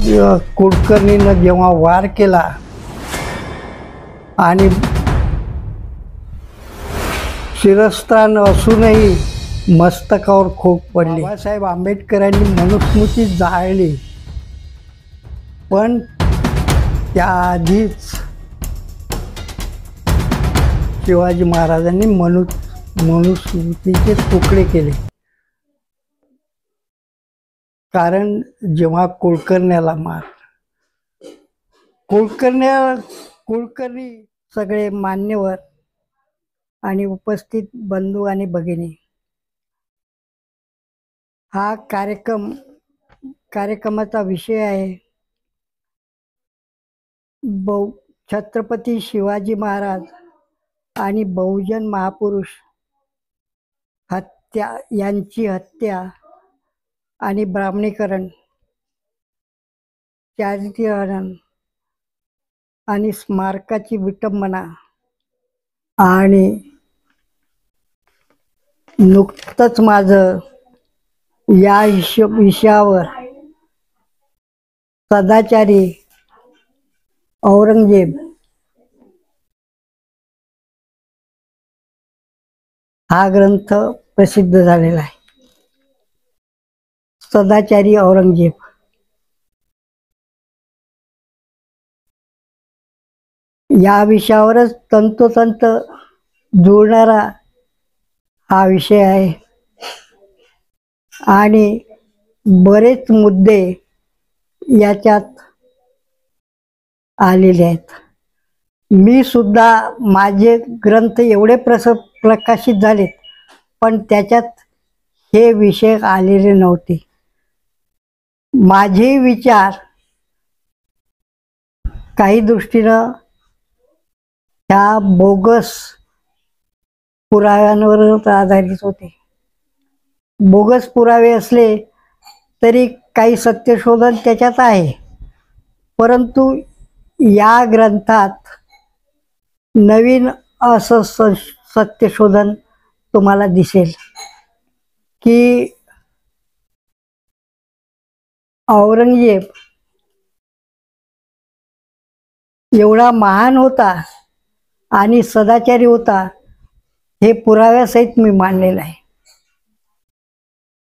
कुलकर्णीनं जेव्हा वार केला आणि शिरस्त्राण असूनही मस्तकावर खोक पडली. बाबासाहेब आंबेडकरांनी मनुस्मृती जाळली, पण त्याआधीच शिवाजी महाराजांनी मनुस्मृतीचे तुकडे केले. कारण जेव्हा कुलकर्ण्याला कुलकर्णी सगळे मान्यवर आणि उपस्थित बंधू आणि भगिनी, हा कार्यक्रमाचा विषय आहे छत्रपती शिवाजी महाराज आणि बहुजन महापुरुष यांची हत्या आणि ब्राह्मणीकरण, चारित्र्यहनन आणि स्मारकाची विटंबना. आणि नुकतंच माझं या विषयावर सदाचारी औरंगजेब हा ग्रंथ प्रसिद्ध झालेला आहे. सदाचारी औरंगजेब या विषयावरच तंतोतंत जुळणारा हा विषय आहे आणि बरेच मुद्दे याच्यात आलेले आहेत. मी सुद्धा माझे ग्रंथ एवढे प्रकाशित झालेत, पण त्याच्यात हे विषय आलेले नव्हते. माझे विचार काही दृष्टीनं ह्या बोगस पुराव्यांवर आधारित होते. बोगस पुरावे असले तरी काही सत्यशोधन त्याच्यात आहे, परंतु या ग्रंथात नवीन असं सत्यशोधन तुम्हाला दिसेल की औरंगजेब एवढा महान होता आणि सदाचारी होता, हे पुराव्यासहित मी मांडलेलं आहे.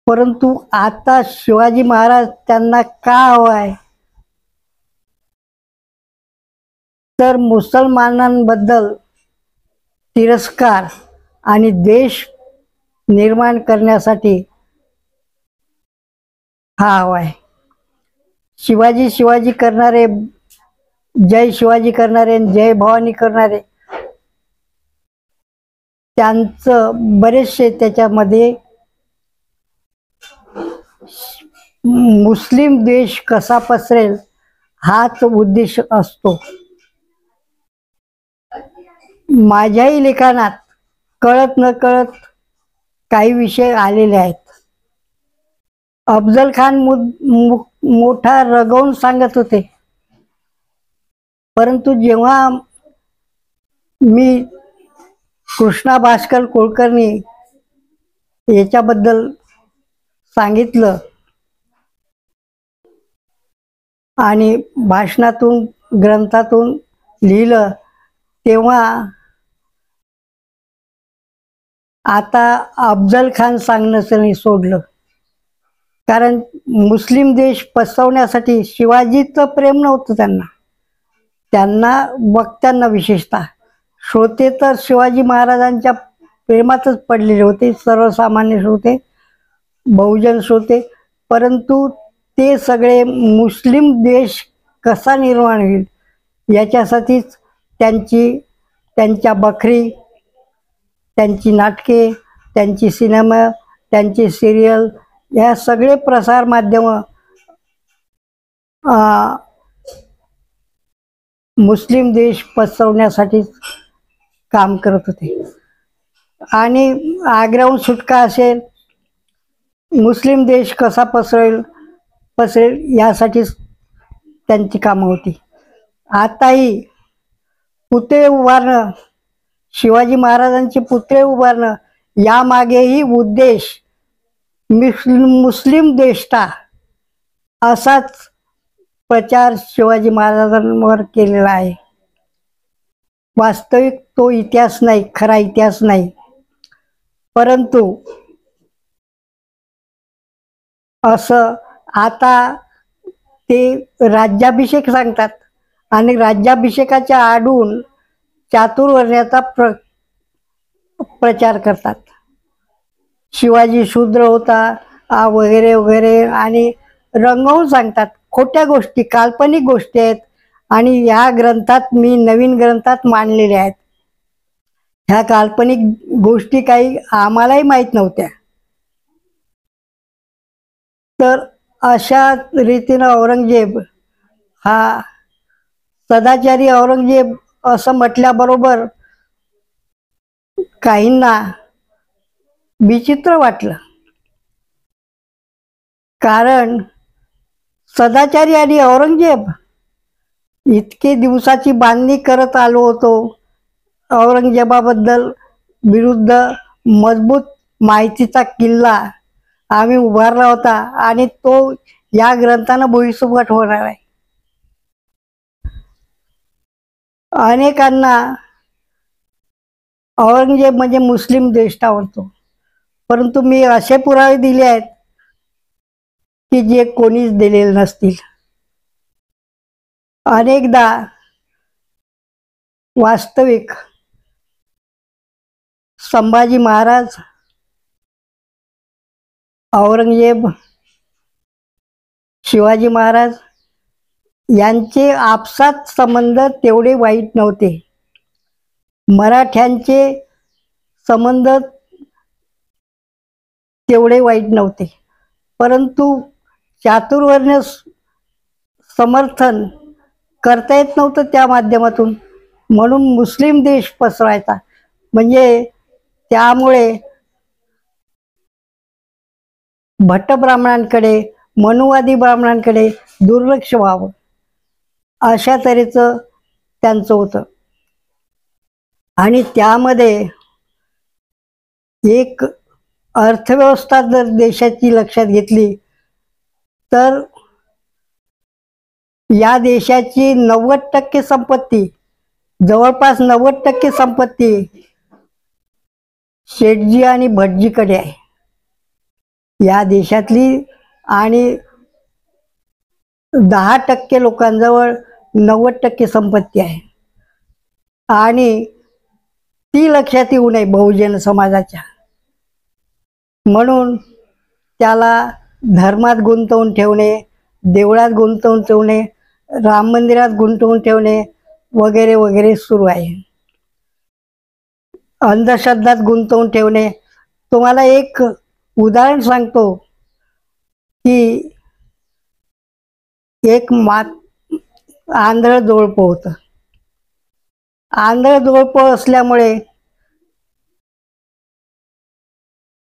परंतु आता शिवाजी महाराज त्यांना का हवाय, तर मुसलमानांबद्दल तिरस्कार आणि द्वेष निर्माण करण्यासाठी हा हवाय. शिवाजी करणारे, जय शिवाजी करणारे, जय भवानी करणारे, त्यांचं बरेचसे त्याच्यामध्ये मुस्लिम द्वेष कसा पसरेल हाच उद्देश असतो. माझ्याही लेखनात कळत न कळत काही विषय आलेले आहेत. अफजल खान मोठा रगवून सांगत होते, परंतु जेव्हा मी कृष्णा भास्कर कुलकर्णी याच्याबद्दल सांगितलं आणि भाषणातून ग्रंथातून लिहिलं, तेव्हा आता अफजल खान सांगणं सोडलं. कारण मुस्लिम देश पसरवण्यासाठी शिवाजीचं प्रेम नव्हतं त्यांना वक्त्यांना विशेषतः श्रोते तर शिवाजी महाराजांच्या प्रेमातच पडलेले होते. सर्वसामान्य श्रोते, बहुजन श्रोते. परंतु ते सगळे मुस्लिम देश कसा निर्माण होईल याच्यासाठीच त्यांच्या बखरी, त्यांची नाटके, त्यांची सिनेमा, त्यांची सिरियल, या सगळे प्रसार माध्यम मुस्लिम देश पसरवण्यासाठी काम करत होते. आणि आग्र्याहून सुटका असेल, मुस्लिम देश कसा पसरेल यासाठीच त्यांची कामं होती. आताही पुतळे उभारणं, शिवाजी महाराजांचे पुतळे उभारणं, यामागेही उद्देश मुस्लिम देशटा असाच प्रचार शिवाजी महाराजांवर केलेला आहे. वास्तविक तो इतिहास नाही, खरा इतिहास नाही. परंतु असं आता ते राज्याभिषेक सांगतात आणि राज्याभिषेकाच्या आडून चातुर्वर्ण्याचा प्रचार करतात. शिवाजी शूद्र होता वगैरे वगैरे आणि रंगवून सांगतात. खोट्या गोष्टी, काल्पनिक गोष्टी आहेत आणि ह्या ग्रंथात, मी नवीन ग्रंथात मांडलेल्या आहेत. ह्या काल्पनिक गोष्टी काही आम्हालाही माहीत नव्हत्या. तर अशा रीतीनं औरंगजेब हा सदाचारी औरंगजेब असं म्हटल्याबरोबर काहींना विचित्र वाटलं. कारण सदाचारी आणि औरंगजेब इतके दिवसाची बांधणी करत आलो होतो. औरंगजेबाबद्दल विरुद्ध मजबूत माहितीचा किल्ला आम्ही उभारला होता आणि तो या ग्रंथानं भुईसपाट होणार आहे. अनेकांना औरंगजेब म्हणजे मुस्लिम देश आवडतो, परंतु मी असे पुरावे दिले आहेत की जे कोणीच दिलेले नसतील. अनेकदा वास्तविक संभाजी महाराज, औरंगजेब, शिवाजी महाराज यांचे आपसात संबंध तेवढे वाईट नव्हते. मराठ्यांचे संबंध तेवढे वाईट नव्हते, परंतु चातुर्वर्ण्य समर्थन करता येत नव्हतं त्या माध्यमातून, म्हणून मुस्लिम देश पसरायचा. म्हणजे त्यामुळे भट्ट ब्राह्मणांकडे, मनुवादी ब्राह्मणांकडे दुर्लक्ष व्हावं अशा तऱ्हेचं त्यांचं होतं. आणि त्यामध्ये एक अर्थव्यवस्था जर देशाची लक्षात घेतली तर या देशाची 90% संपत्ती, जवळपास 90% संपत्ती शेठजी आणि भटजीकडे आहे या देशातली. आणि 10% लोकांजवळ 90% संपत्ती आहे. आणि ती लक्षात येऊ नये बहुजन समाजाच्या, म्हणून त्याला धर्मात गुंतवून ठेवणे, देवळात गुंतवून ठेवणे, राम मंदिरात गुंतवून ठेवणे वगैरे वगैरे सुरू आहे. अंधश्रद्धात गुंतवून ठेवणे. तुम्हाला एक उदाहरण सांगतो की एक आंधळ जोडपं होतं. आंधळ जोडपं असल्यामुळे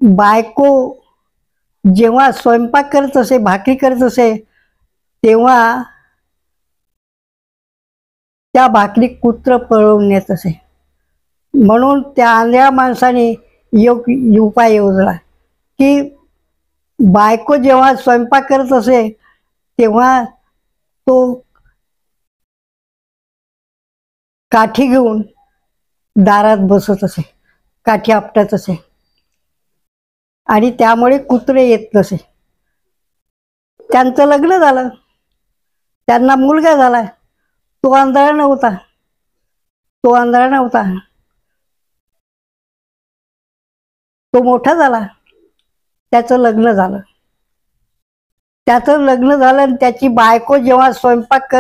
बायको जेव्हा स्वयंपाक करत असे, भाकरी करत असे, तेव्हा त्या भाकरी कुत्र पळवून नेत असे. म्हणून त्या आंधळ्या माणसाने उपाय योजला की बायको जेव्हा स्वयंपाक करत असे तेव्हा तो काठी घेऊन दारात बसत असे, काठी आपटत असे आणि त्यामुळे कुत्रे येत नसे. त्यांचं लग्न झालं, त्यांना मुलगा झाला. तो आंधळा नव्हता, तो आंधळा नव्हता, तो मोठा झाला, त्याचं लग्न झालं. त्याचं लग्न झालं आणि त्याची बायको जेव्हा स्वयंपाक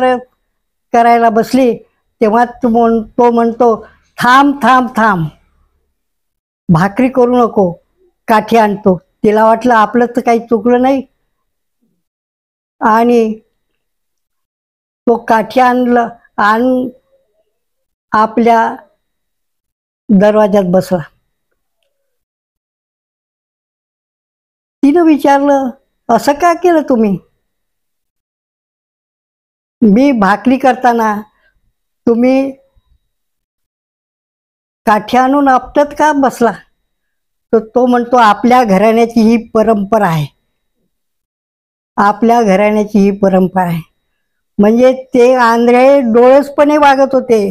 करायला बसली तेव्हा तो म्हणतो, थांब थांब थांब, भाकरी करू नको, काठी आणतो. तिला वाटलं आपलं तर काही चुकलं नाही आणि तो काठी आणून आपल्या दरवाजात बसला. तिनं विचारलं, असं का केलं तुम्ही? मी भाकरी करताना तुम्ही काठी आणून आपटत का बसला? तर तो म्हणतो, आपल्या घराण्याची ही परंपरा आहे, आपल्या घराण्याची ही परंपरा आहे. म्हणजे ते आंधळे डोळसपणे वागत होते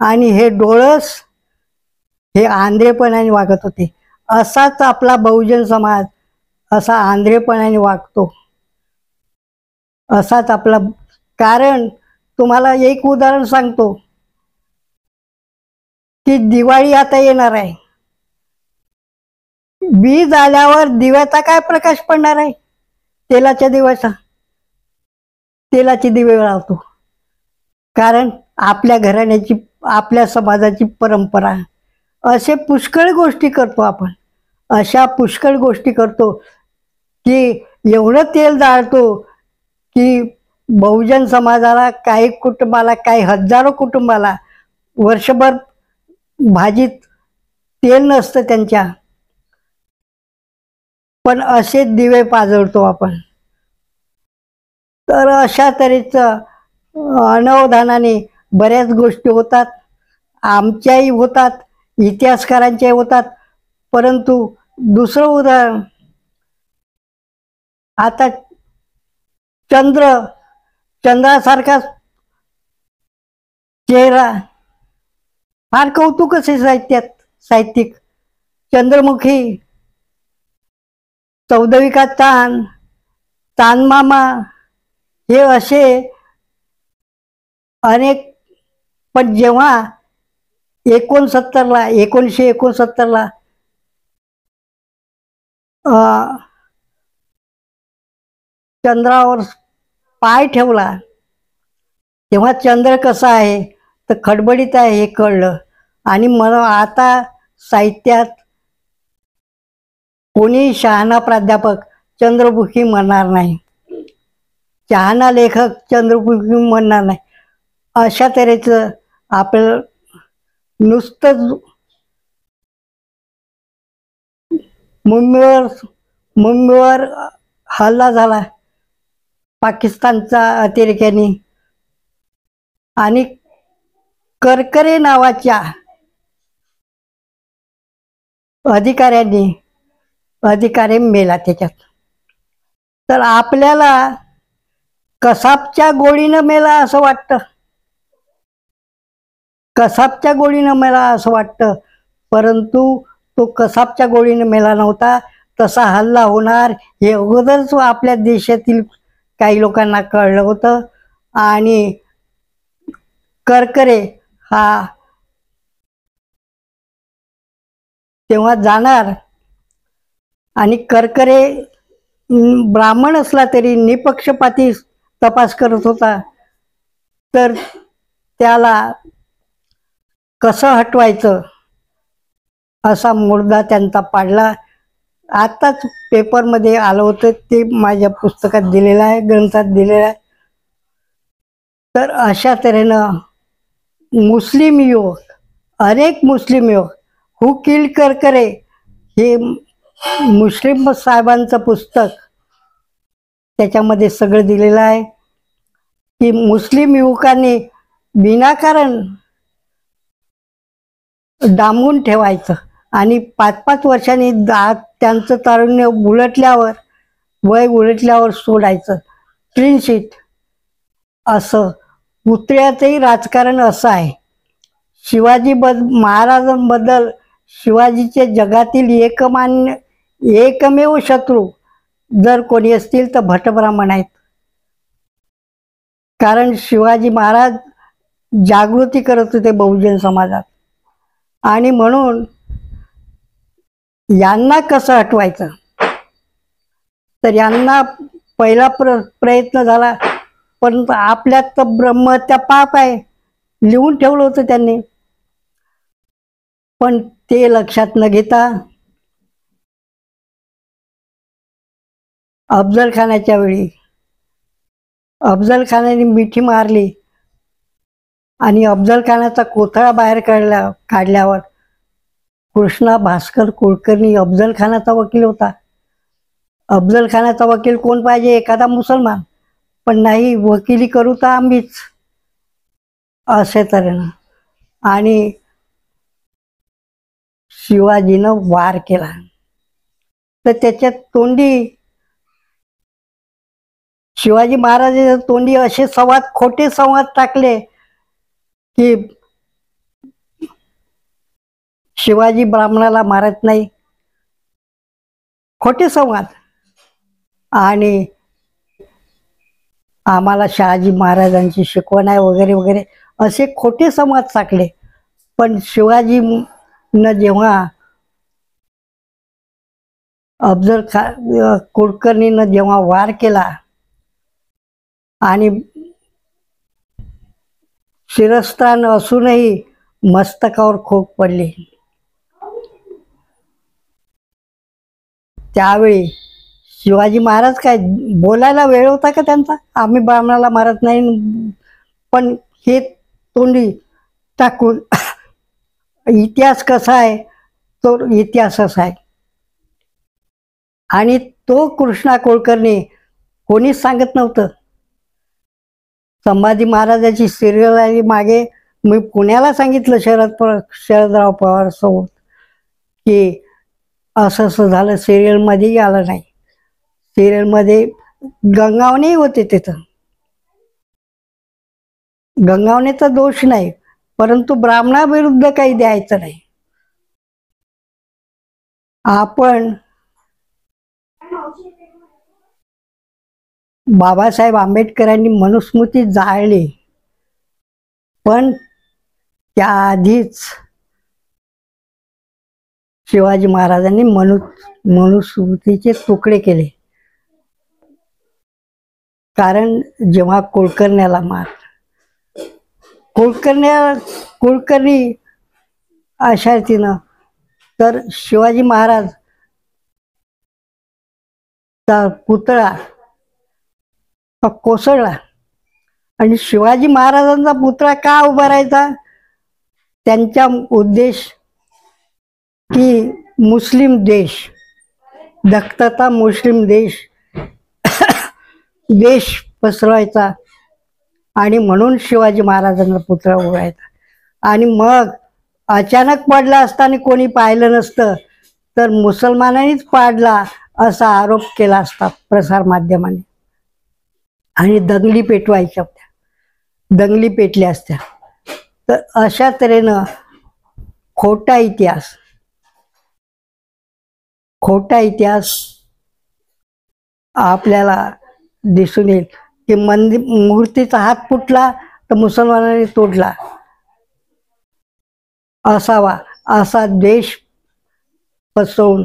आणि हे डोळस हे आंधळेपणाने वागत होते. असाच आपला बहुजन समाज असा आंधळेपणाने वागतो, असाच आपला. कारण तुम्हाला एक उदाहरण सांगतो की दिवाळी आता येणार आहे. वीज आल्यावर दिव्याचा काय प्रकाश पडणार आहे? तेलाच्या दिव्याचा. तेलाचे दिवे लावतो, कारण आपल्या घराण्याची, आपल्या समाजाची परंपरा. असे पुष्कळ गोष्टी करतो आपण, अशा पुष्कळ गोष्टी करतो की एवढं तेल जाळतो की बहुजन समाजाला, काही कुटुंबाला, काही हजारो कुटुंबाला वर्षभर भाजीत तेल नसतं त्यांच्या, पण असे दिवे पाजळतो आपण. तर अशा तऱ्हेचं अनवधानाने बऱ्याच गोष्टी होतात, आमच्याही होतात, इतिहासकारांच्याही होतात. परंतु दुसरं उदाहरण, आता चंद्रासारखा चेहरा, फार कौतुकच आहे साहित्यिक. चंद्रमुखी, चौदवी का चांद मामा, हे असे अनेक. पण जेव्हा 1969ला चंद्रावर पाय ठेवला, तेव्हा चंद्र कसा आहे तर खडबडीत आहे हे कळलं. आणि मला आता साहित्यात कोणी शहाणा प्राध्यापक चंद्रमुखी म्हणणार नाही, शहाणा लेखक चंद्रमुखी म्हणणार नाही. अशा तऱ्हेचं आपलं नुसतं मुंबईवर हल्ला झाला पाकिस्तानचा अतिरेक्याने, आणि करकरे नावाच्या अधिकारी मेला त्याच्यात. तर आपल्याला कसाबच्या गोळीनं मेला असं वाटतं, कसाबच्या गोळीनं मेला असं वाटतं, परंतु तो कसाबच्या गोळीनं मेला नव्हता. तसा हल्ला होणार हे अगोदरच आपल्या देशातील काही लोकांना कळलं होतं. आणि करकरे हा तेव्हा जाणार, आणि करकरे ब्राह्मण असला तरी निपक्षपाती तपास करत होता. तर त्याला कसं हटवायचं असा मुर्दा त्यांचा पाडला. आताच पेपरमध्ये आलं होतं, ते माझ्या पुस्तकात दिलेलं आहे, ग्रंथात दिलेलं आहे. तर अशा तऱ्हेनं मुस्लिम युवक, अनेक मुस्लिम युवक, हू किल्ड करकरे हे मुस्लिम साहेबांचं पुस्तक, त्याच्यामध्ये सगळं दिलेलं आहे की मुस्लिम युवकांनी विनाकारण डांबून ठेवायचं आणि 5-5 वर्षांनी त्यांचं तारुण्य वय उलटल्यावर सोडायचं, क्लीन शीट. असं पुतळ्याचंही राजकारण असं आहे. महाराजांबद्दल शिवाजीचे जगातील एकमेव शत्रू जर कोणी असतील तर भटब्राह्मण आहेत. कारण शिवाजी महाराज जागृती करत होते बहुजन समाजात, आणि म्हणून यांना कसं हटवायचं, तर यांना पहिला प्रयत्न झाला. पण आपल्यात तर ब्रह्महत्या पाप आहे, लिहून ठेवलं होतं त्यांनी. पण ते लक्षात न घेता अफजल खानाच्या वेळी अफजल खानाने मिठी मारली, आणि अफजल खानाचा कोथळा बाहेर काढल्यावर कृष्णा भास्कर कुलकर्णी अफजल खानाचा वकील होता. अफजल खानाचा वकील कोण पाहिजे? एखादा मुसलमान. पण नाही, वकिली करू तर आम्हीच, असे तऱ्हेनं. आणि शिवाजीनं वार केला तर त्याच्यात तोंडी शिवाजी महाराजांच्या तोंडी असे संवाद, खोटे संवाद टाकले की शिवाजी ब्राह्मणाला मारत नाही, खोटे संवाद. आणि आम्हाला शहाजी महाराजांची शिकवण आहे वगैरे वगैरे असे खोटे संवाद टाकले. पण शिवाजी न जेव्हा अफजल कुलकर्णीनं जेव्हा वार केला आणि शिरस्त्राण असूनही मस्तकावर खोक पडली, त्यावेळी शिवाजी महाराज काय बोलायला वेळ होता का त्यांचा? आम्ही ब्राह्मणाला मारत नाही. पण हे तोंडी टाकून इतिहास कसा आहे तो इतिहासच आहे. आणि तो कृष्णा कुलकर्णी कोणीच सांगत नव्हतं. संभाजी महाराजाची सिरियल आली मागे, मी पुण्याला सांगितलं शरदराव पवार सोबत की असं असं झालं. सिरियलमध्येही आलं नाही. सिरियलमध्ये गंगावणे होते तिथं. गंगावणेचा दोष नाही, परंतु ब्राह्मणाविरुद्ध काही द्यायचं नाही. आपण बाबासाहेब आंबेडकरांनी मनुस्मृती जाळली, पण त्याआधीच शिवाजी महाराजांनी मनुस्मृतीचे तुकडे केले. कारण जेव्हा कुलकर्ण्याला कुलकर्णी अशा रीतीनं, तर शिवाजी महाराज पुतळा कोसळला. आणि शिवाजी महाराजांचा पुतळा का उभारायचा? त्यांचा उद्देश की मुस्लिम देश, दख्खनचा मुस्लिम देश पसरवायचा, आणि म्हणून शिवाजी महाराजांचा पुतळा उभारायचा. आणि मग अचानक पडला असताना कोणी पाहिलं नसतं तर मुसलमानांनीच पाडला असा आरोप केला असता प्रसार माध्यमाने, आणि दंगली पेटवायच्या होत्या, दंगली पेटल्या असत्या. तर अशा तऱ्हेनं खोटा इतिहास आपल्याला दिसून येईल की मूर्तीचा हात फुटला तर मुसलमानांनी तोडला असावा असा द्वेष पसरवून.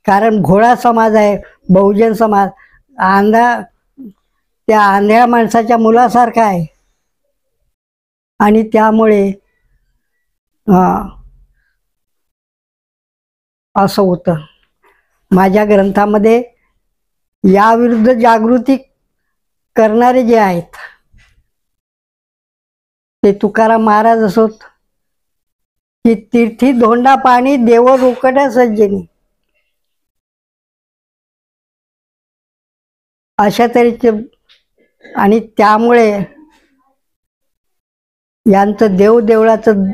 कारण घोडा समाज आहे, बहुजन समाज, त्या आंधळ्या माणसाच्या मुलासारखा आहे. आणि त्यामुळे असं होतं. माझ्या ग्रंथामध्ये याविरुद्ध जागृती करणारे जे आहेत ते तुकाराम महाराज असोत की तीर्थी धोंडा पाणी देव रोकड्या सज्जनी, अशा तऱ्हेचे. आणि त्यामुळे यांचं देवदेवळाचं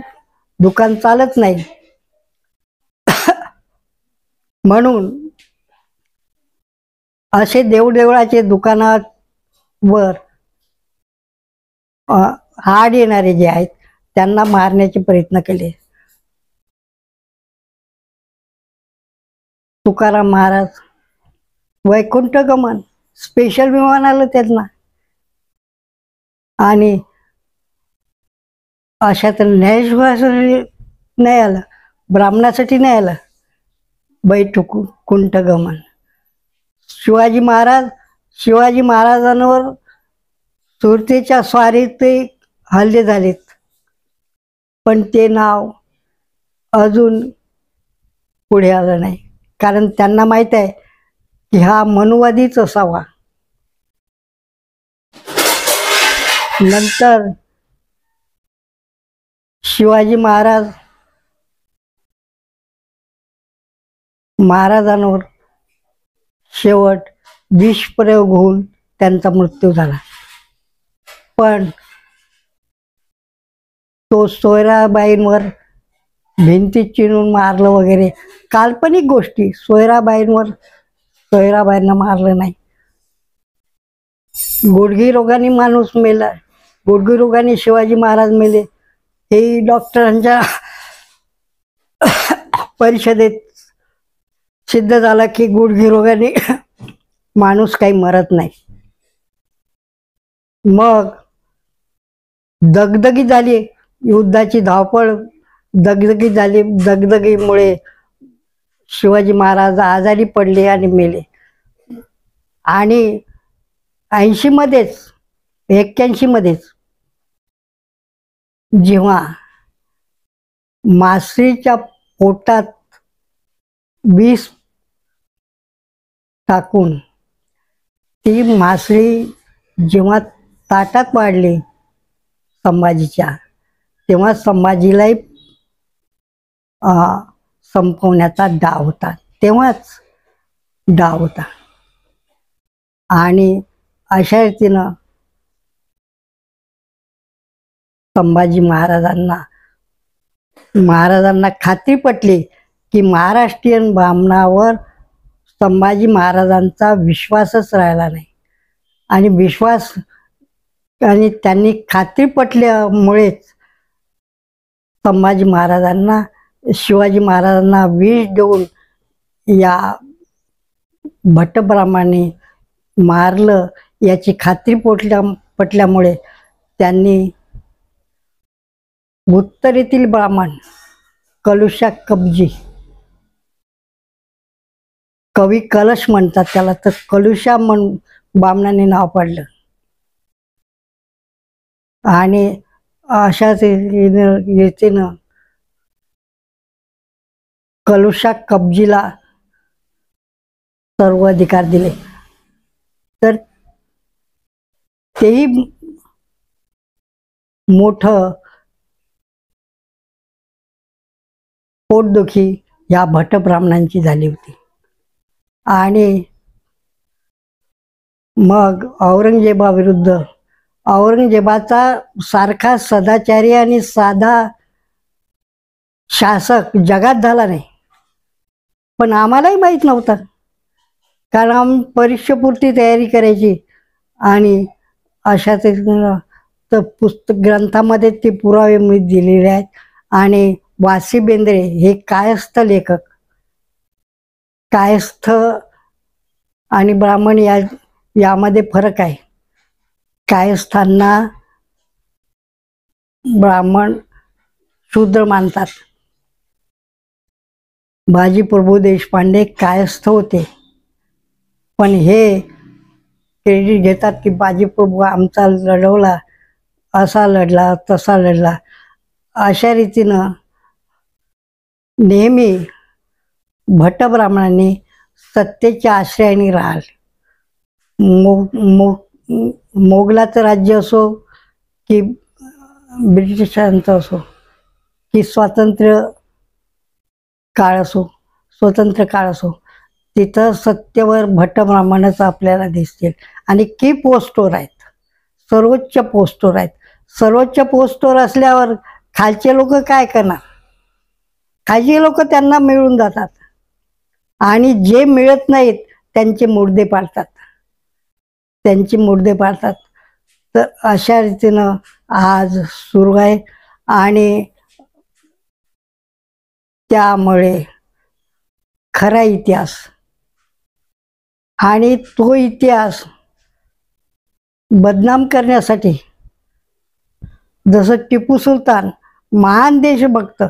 दुकान चालत नाही. म्हणून असे देवदेवळाचे दुकानावर आड येणारे जे आहेत त्यांना मारण्याचे प्रयत्न केले. तुकाराम महाराज वैकुंठ गमन स्पेशल विमान आलं त्यांना, आणि अशा तर न्यायशासाठी नाही आलं, ब्राह्मणासाठी नाही आलं वैकुंठ गमन. शिवाजी महाराजांवर सुरतेच्या स्वारीत हल्ले झालेत, पण ते नाव अजून पुढे आलं नाही. कारण त्यांना माहित आहे की हा मनुवादीच असावा. नंतर शिवाजी महाराजांवर शेवट विषप्रयोग होऊन त्यांचा मृत्यू झाला. पण तो सोयराबाईंवर भिंती चिरून मारलं वगैरे काल्पनिक गोष्टी. सोयराबाईंना मारलं नाही. गुडघे रोगाने माणूस मेला, गुडघे रोगाने शिवाजी महाराज मेले, हे डॉक्टरांच्या परिषदेत सिद्ध झालं की गुडघे रोगाने माणूस काही मरत नाही. मग दगदगी झाली, युद्धाची धावपळ दगदगी झाली. दगदगीमुळे शिवाजी महाराज आजारी पडले आणि मेले. आणि 80 मध्येच 81 मध्येच जेव्हा मासळीच्या पोटात विष टाकून ती मासळी जेव्हा ताटात वाढली संभाजीच्या, तेव्हा संभाजीलाही संपवण्याचा डाव होता. तेव्हाच डाव होता. आणि अशा रीतीनं संभाजी महाराजांना खात्री पटली की महाराष्ट्रीयन ब्राह्मणावर संभाजी महाराजांचा विश्वासच राहिला नाही. आणि त्यांनी खात्री पटल्यामुळेच शिवाजी महाराजांना विष देऊन या भट्टब्राह्मणाने मारलं. याची खात्री पटल्यामुळे त्यांनी उत्तरेतील ब्राह्मण कलुषा कब्जी, कवी कलश म्हणतात त्याला, तर कलुषा ब्राह्मणाने नाव पडलं. आणि अशाच रीतीनं कलुषा कब्जीला सर्व अधिकार दिले. तर तेही मोठं पोटदुखी या भट्टब्राह्मणांची झाली होती. आणि मग औरंगजेबाचा सारखा सदाचारी आणि साधा शासक जगात झाला नाही. पण आम्हालाही माहीत नव्हतं, कारण आम्ही परीक्षेपुरती तयारी करायची. आणि अशाच तर ग्रंथामध्ये ते पुरावे मी दिलेले आहेत. आणि वासी बेंद्रे हे कायस्थ लेखक, कायस्थ आणि ब्राह्मण यामध्ये फरक आहे. कायस्थांना ब्राह्मण शूद्र मानतात. बाजीप्रभू देशपांडे कायस्थ होते, पण हे क्रेडिट घेतात की बाजीप्रभू आमचा लढवला, असा लढला तसा लढला. अशा रीतीनं नेहमी भट्टब्राह्मणांनी सत्तेच्या आश्रयाने राहिलं. मोगलाचं राज्य असो की ब्रिटिशांचं असो की स्वतंत्र काळ असो, तिथं सत्तेवर भट्टब्राह्मणच आपल्याला दिसतील. आणि की पोस्टवर आहेत, सर्वोच्च पोस्टवर आहेत. सर्वोच्च पोस्टवर असल्यावर खालचे लोक काय करणार? खालचे लोक त्यांना मिळून जातात आणि जे मिळत नाहीत त्यांचे मुर्दे पाडतात. तर अशा रीतीनं आज सुरू आहे. आणि त्यामुळे खरा इतिहास, आणि तो इतिहास बदनाम करण्यासाठी, जसं टिपू सुलतान महान देशभक्त,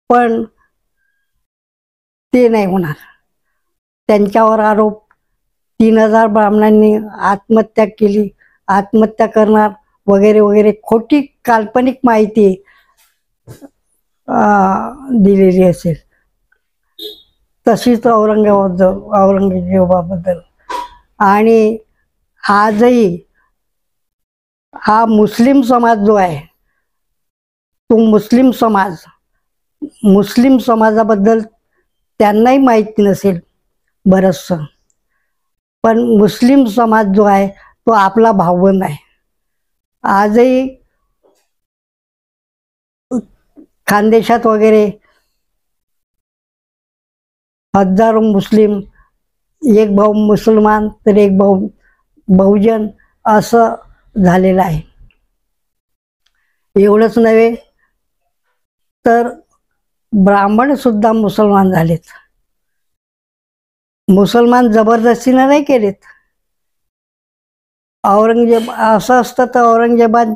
पण ते नाही होणार. त्यांच्यावर आरोप 3000 ब्राह्मणांनी आत्महत्या केली, आत्महत्या करणार वगैरे वगैरे खोटी काल्पनिक माहिती दिलेली असेल. तशीच औरंगजेबाबद्दल. आणि आजही हा मुस्लिम समाज जो आहे, तो मुस्लिम समाजाबद्दल त्यांनाही माहिती नसेल बरंचसं. पण मुस्लिम समाज जो आहे तो आपला भावबंद आहे. आजही खानदेशात वगैरे हजारो मुस्लिम, एक भाऊ मुसलमान तर एक भाऊ बहुजन असं झालेलं आहे. एवढंच नव्हे तर ब्राह्मण सुद्धा मुसलमान झालेत. मुसलमान जबरदस्तीनं नाही केलेत. औरंगजेब असं असतं तर औरंगजेबान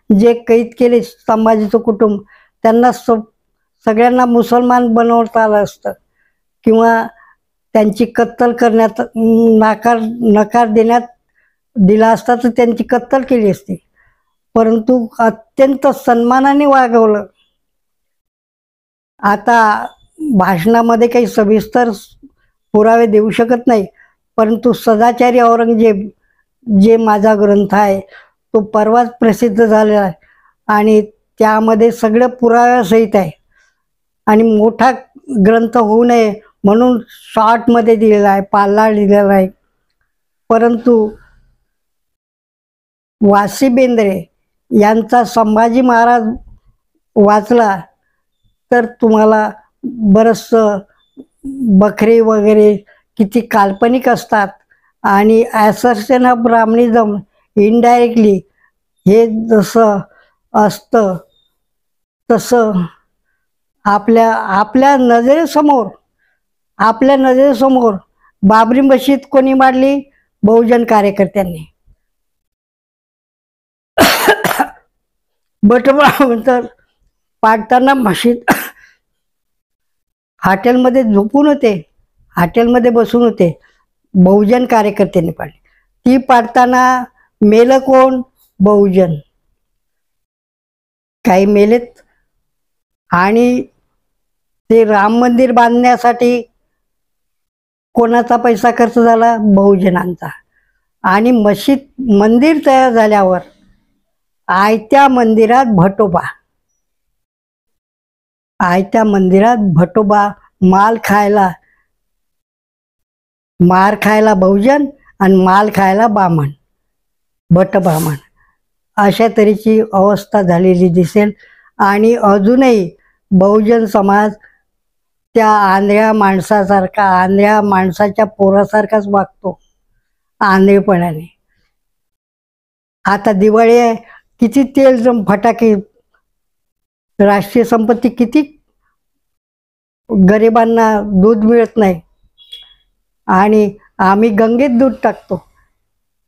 जे कैद केले संभाजीचं कुटुंब, त्यांना सगळ्यांना मुसलमान बनवता आलं असतं, किंवा त्यांची कत्तल करण्यात नकार देण्यात दिला असता तर त्यांची कत्तल केली असती. परंतु अत्यंत सन्मानाने वागवलं. आता भाषणामध्ये काही सविस्तर पुरावे देऊ शकत नाही, परंतु सदाचारी औरंगजेब जे माझा ग्रंथ आहे तो परवाच प्रसिद्ध झालेला आहे आणि त्यामध्ये सगळं पुराव्यासहित आहे. आणि मोठा ग्रंथ होऊ नये म्हणून शॉर्टमध्ये दिलेला आहे, पाल्ला दिलेला आहे. परंतु वासी बेंद्रे यांचा संभाजी महाराज वाचला तर तुम्हाला बरंचसं बकरी वगैरे किती काल्पनिक असतात आणि ॲसर्शन ऑफ ब्राह्मणिझम इनडायरेक्टली हे जसं असतं तसं आपल्या नजरेसमोर बाबरी मशीद कोणी मारली? बहुजन कार्यकर्त्यांनी. बटनतर पाडताना मशीद हॉटेलमध्ये झोपून होते, हॉटेलमध्ये बसून होते, बहुजन कार्यकर्त्यांनी पाडली. ती पाडताना मेलं कोण? बहुजन. काही मेलेत. आणि ते राम मंदिर बांधण्यासाठी कोणाचा पैसा खर्च झाला? बहुजनांचा. आणि मंदिर तयार झाल्यावर आयत्या मंदिरात भटोबा मार खायला बहुजन आणि माल खायला ब्राह्मण, भटब्राह्मण, अशा तऱ्हेची अवस्था झालेली दिसेल. आणि अजूनही बहुजन समाज त्या आंधळ्या माणसाच्या पोरासारखाच वागतो, आंधळेपणाने. आता दिवाळी आहे, किती तेल फटाके, राष्ट्रीय संपत्ती, किती गरिबांना दूध मिळत नाही आणि आम्ही गंगेत दूध टाकतो,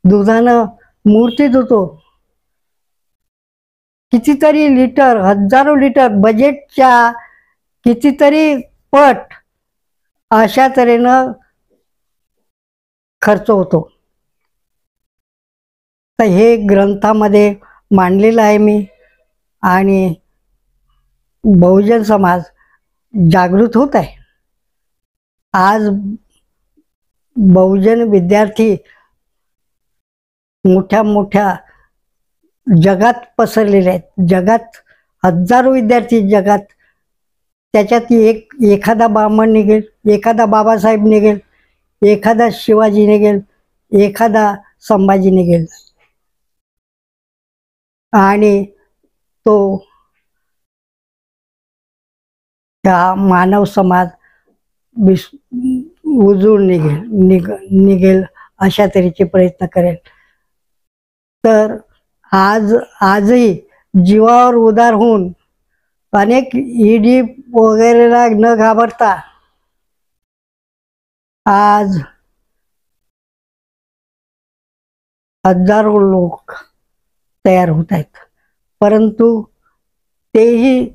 दुधानं मूर्ती धुतो. कितीतरी लिटर, हजारो लिटर, बजेटच्या कितीतरी पट अशा तऱ्हेनं खर्च होतो. तर हे ग्रंथामध्ये मांडलेलं आहे मी. आणि बहुजन समाज जागृत होत आहे. आज बहुजन विद्यार्थी मोठ्या जगात पसरलेले आहेत. जगात हजारो विद्यार्थी जगात. त्याच्यात एखादा ब्राह्मण निघेल, एखादा बाबासाहेब निघेल, एखादा शिवाजी निघेल, एखादा संभाजी निघेल. आणि तो त्या मानव समाज उजळून निघेल अशा तऱ्हेचे प्रयत्न करेल. तर आजही जीवावर उदार होऊन अनेक ईडी वगैरेला न घाबरता आज हजारो लोक तयार होत आहेत. परंतु तेही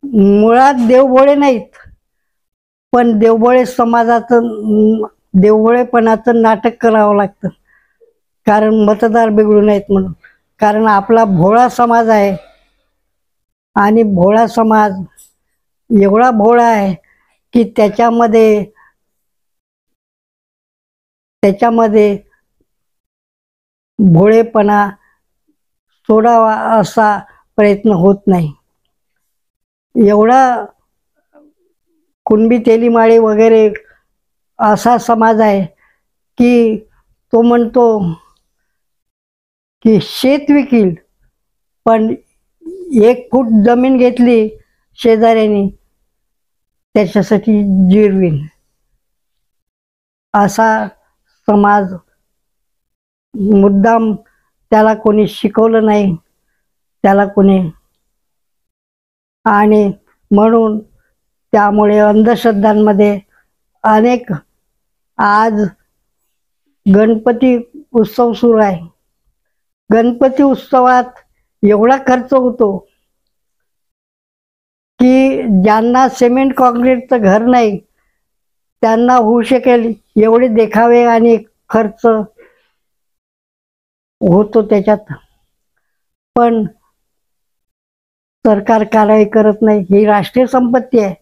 मुळात देवभोळे नाहीत, पण देवभोळेपणाचं नाटक करावं लागतं, कारण मतदार बिघडू नयेत म्हणून. कारण आपला भोळा समाज आहे आणि भोळा समाज एवढा भोळा आहे की त्याच्यामध्ये भोळेपणा सोडावा असा प्रयत्न होत नाही. एवढा कुणबी तेलीमाळे वगैरे असा समाज आहे की तो म्हणतो की शेत विकील, पण 1 फूट जमीन घेतली शेजाऱ्याने त्याच्यासाठी जिरवीन, असा समाज मुद्दाम त्याला कोणी शिकवलं नाही, त्याला कोणी, आणि म्हणून त्यामुळे अंधश्रद्धांमध्ये अनेक, आज गणपती उत्सव सुरू आहे. गणपती उत्सवात एवढा खर्च होतो की ज्यांना सिमेंट कॉन्क्रीटचं घर नाही त्यांना होऊ शकेल एवढे देखावे आणि खर्च होतो त्याच्यात. पण सरकार कारवाई करत नाही. ही राष्ट्रीय संपत्ती आहे.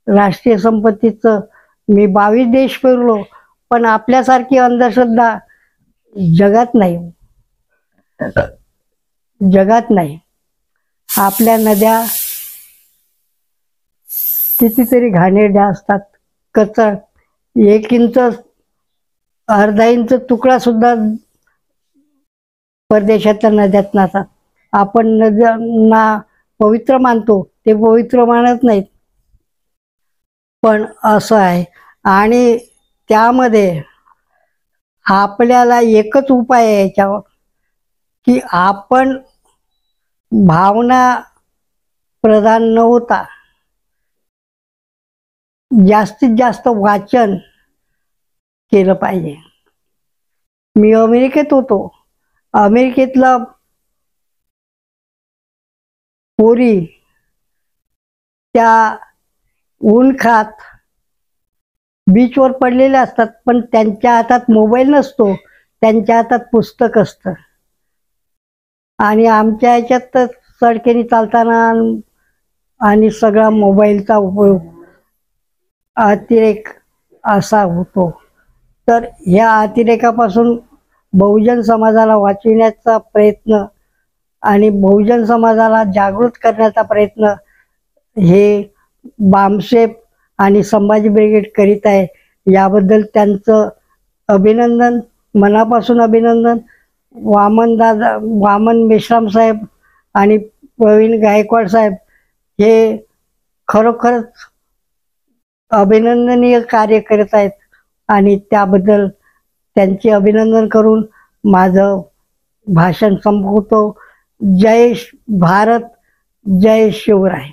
राष्ट्रीय संपत्तीचं मी 22 देश फिरलो, पण आपल्यासारखी अंधश्रद्धा जगात नाही, जगात नाही. आपल्या नद्या कितीतरी घाणेरड्या असतात. कचरा 1 इंच, अर्धा इंच तुकडा सुद्धा परदेशातल्या नद्यात नसतात. आपण नद्यांना पवित्र मानतो, ते पवित्र मानत नाहीत. पण असं आहे. आणि त्यामध्ये आपल्याला एकच उपाय आहे याच्यावर, की आपण भावना प्रधान न होता जास्तीत जास्त वाचन केलं पाहिजे. मी अमेरिकेत होतो. अमेरिकेतला पोरी त्या ऊन खात बीचवर पडलेल्या असतात, पण त्यांच्या हातात मोबाईल नसतो, त्यांच्या हातात पुस्तक असतं. आणि आमच्या ह्याच्यात तर सडकेने चालताना आणि सगळा मोबाईलचा उपयोग, अतिरेक असा होतो. तर ह्या अतिरेकापासून बहुजन समाजाला वाचविण्याचा प्रयत्न आणि बहुजन समाजाला जागृत करण्याचा प्रयत्न हे बामसेफ आणि संभाजी ब्रिगेड करीत आहे. याबद्दल त्यांचं अभिनंदन, मनापासून अभिनंदन. वामन मेश्राम साहेब आणि प्रवीण गायकवाड साहेब हे खरोखरच अभिनंदनीय कार्य करत आहेत, आणि त्याबद्दल त्यांचे अभिनंदन करून माझं भाषण संपवतो. जय भारत, जय शिवराय.